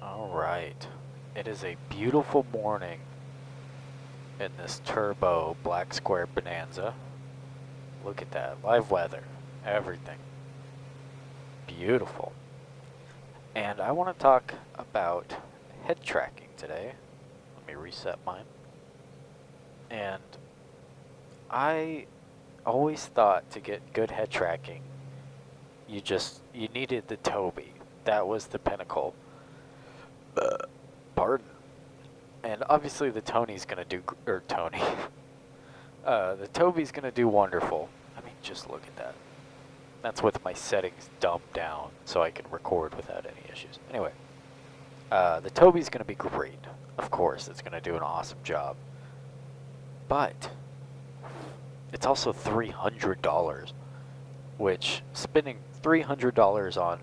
All right. It is a beautiful morning in this turbo black square bonanza. Look at that. Live weather. Everything. Beautiful. And I want to talk about head tracking today. Let me reset mine. And I always thought to get good head tracking, you needed the Toby. That was the pinnacle. Pardon. And obviously the Tony's gonna do, or Tony. The Toby's gonna do wonderful. I mean, just look at that. That's with my settings dumbed down so I can record without any issues. Anyway, the Toby's gonna be great. Of course, it's gonna do an awesome job. But it's also $300, which spending $300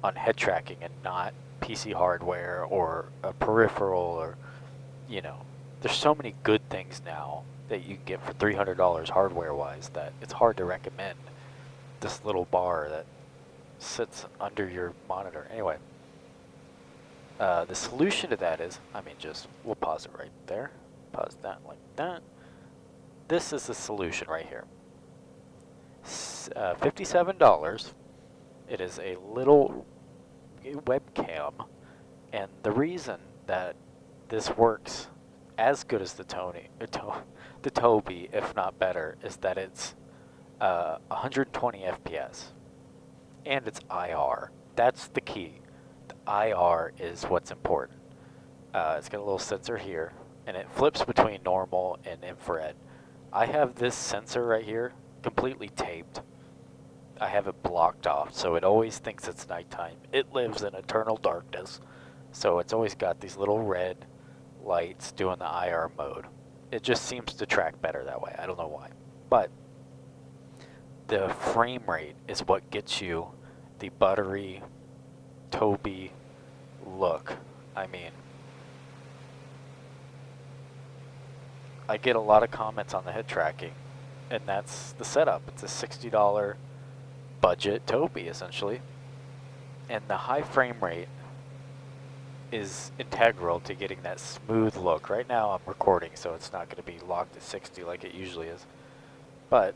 on head tracking and not PC hardware or a peripheral or, you know, there's so many good things now that you can get for $300 hardware-wise that it's hard to recommend this little bar that sits under your monitor. Anyway, the solution to that is, we'll pause it right there. Pause that like that. This is the solution right here. $57. It is a little webcam, and the reason that this works as good as the Toby, if not better, is that it's 120 FPS, and it's IR. That's the key. The IR is what's important. It's got a little sensor here, and it flips between normal and infrared. I have this sensor right here completely taped. I have it blocked off, so it always thinks it's nighttime. It lives in eternal darkness, so it's always got these little red lights doing the IR mode. It just seems to track better that way. I don't know why. But the frame rate is what gets you the buttery Toby look. I mean, I get a lot of comments on the head tracking, and that's the setup. It's a $60 budget Toby, essentially. And the high frame rate is integral to getting that smooth look. Right now I'm recording, so it's not going to be locked at 60 like it usually is. But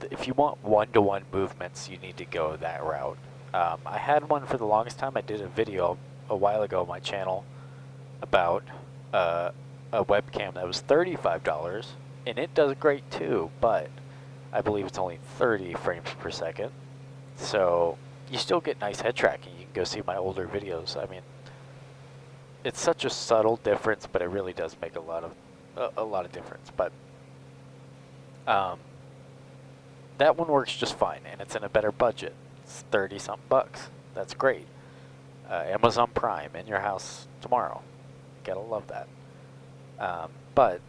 if you want one-to-one movements, you need to go that route. I had one for the longest time. I did a video a while ago on my channel about a webcam that was $35, and it does great too, but I believe it's only 30 frames per second. So you still get nice head tracking. You can go see my older videos. I mean, it's such a subtle difference, but it really does make a lot of difference. But that one works just fine, and it's in a better budget. It's 30-something bucks. That's great. Amazon Prime in your house tomorrow. Gotta love that. But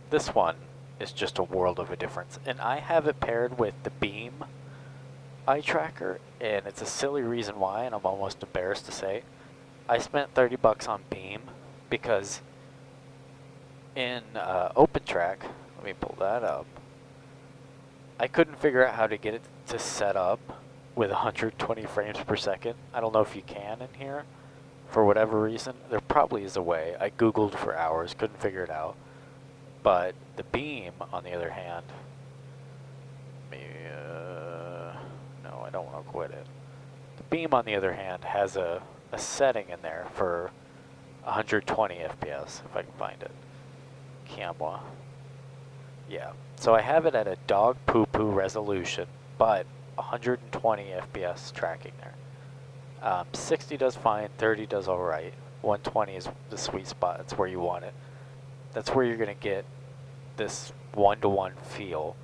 this one is just a world of a difference. And I have it paired with the Beam eye tracker, and it's a silly reason why, and I'm almost embarrassed to say. I spent 30 bucks on Beam because in OpenTrack, let me pull that up, I couldn't figure out how to get it to set up with 120 frames per second. I don't know if you can in here for whatever reason. There probably is a way. I Googled for hours, couldn't figure it out. But the Beam, on the other hand, no, I don't want to quit it. The Beam, on the other hand, has a setting in there for 120 FPS, if I can find it. Camera. Yeah. So I have it at a dog poo-poo resolution, but 120 FPS tracking there. 60 does fine, 30 does alright. 120 is the sweet spot. That's where you want it. That's where you're going to get this one-to-one feel.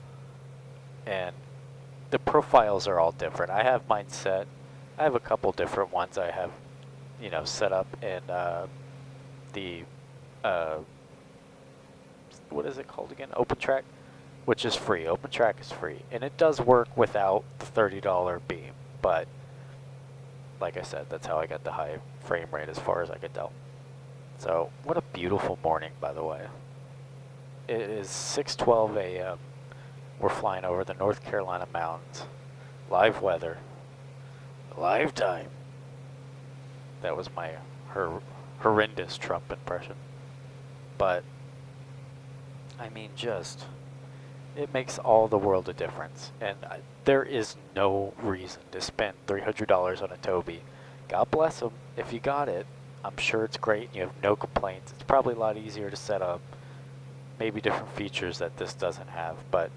And the profiles are all different. I have mine set. I have a couple different ones I have, set up in the, what is it called again? OpenTrack, which is free. OpenTrack is free. And it does work without the $30 Beam. But, like I said, that's how I got the high frame rate as far as I could tell. So, what a beautiful morning, by the way. It is 6:12 a.m. We're flying over the North Carolina mountains. Live weather. Live time. That was my horrendous Trump impression. But, I mean, just, it makes all the world a difference. And there is no reason to spend $300 on a Tobii. God bless them if you got it. I'm sure it's great and you have no complaints. It's probably a lot easier to set up. Maybe different features that this doesn't have. But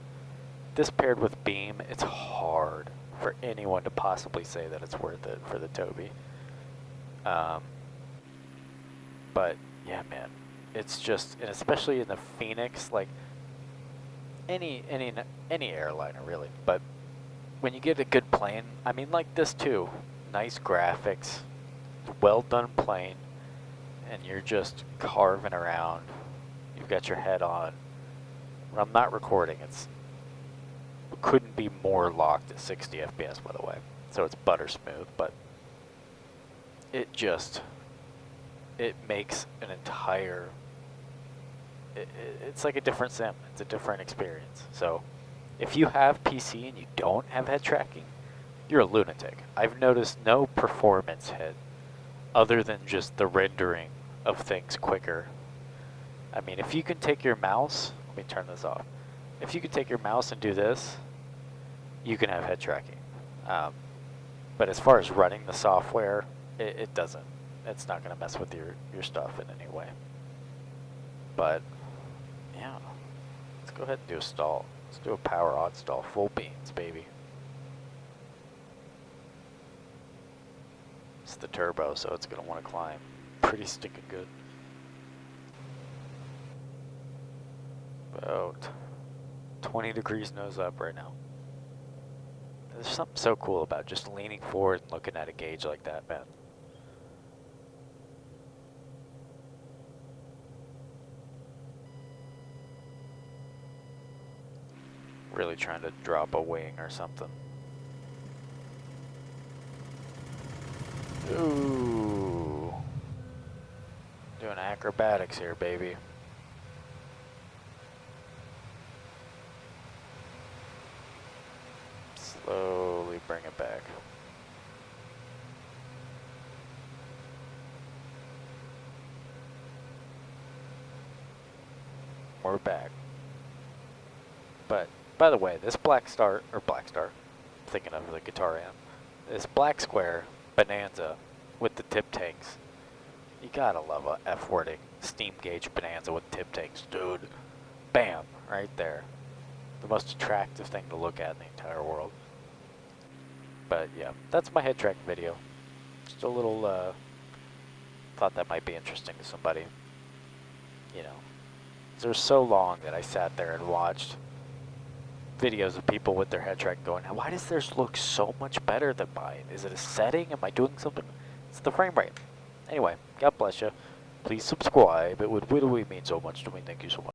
this paired with Beam, it's hard for anyone to possibly say that it's worth it for the Tobii. But yeah, man, it's just, and especially in the Phoenix, like any airliner really. But when you get a good plane, I mean, like this too, nice graphics, well done plane, and you're just carving around. You've got your head on. When I'm not recording, it couldn't be more locked at 60 FPS, by the way. So it's butter smooth, but it just, it makes an entire, it's like a different sim. It's a different experience. So if you have PC and you don't have head tracking, you're a lunatic. I've noticed no performance hit other than just the rendering of things quicker. I mean, if you can take your mouse, let me turn this off. If you can take your mouse and do this, you can have head tracking. But as far as running the software, it doesn't. It's not going to mess with your stuff in any way. But, yeah. Let's go ahead and do a stall. Let's do a power on stall. Full beans, baby. It's the turbo, so it's going to want to climb pretty stinking good. About 20 degrees nose up right now. There's something so cool about just leaning forward and looking at a gauge like that, man. Really trying to drop a wing or something. Ooh. Doing acrobatics here, baby. Slowly bring it back. We're back. But, by the way, this Black Star, I'm thinking of the guitar amp. This Black Square Bonanza with the tip tanks. You gotta love a F-wording steam gauge Bonanza with tip tanks, dude. Bam, right there. The most attractive thing to look at in the entire world. But yeah, that's my head track video. Just a little, thought that might be interesting to somebody. You know, they're so long that I sat there and watched videos of people with their head track going, why does theirs look so much better than mine? Is it a setting? Am I doing something? It's the frame rate. Anyway, God bless you. Please subscribe. It would really mean so much to me. Thank you so much.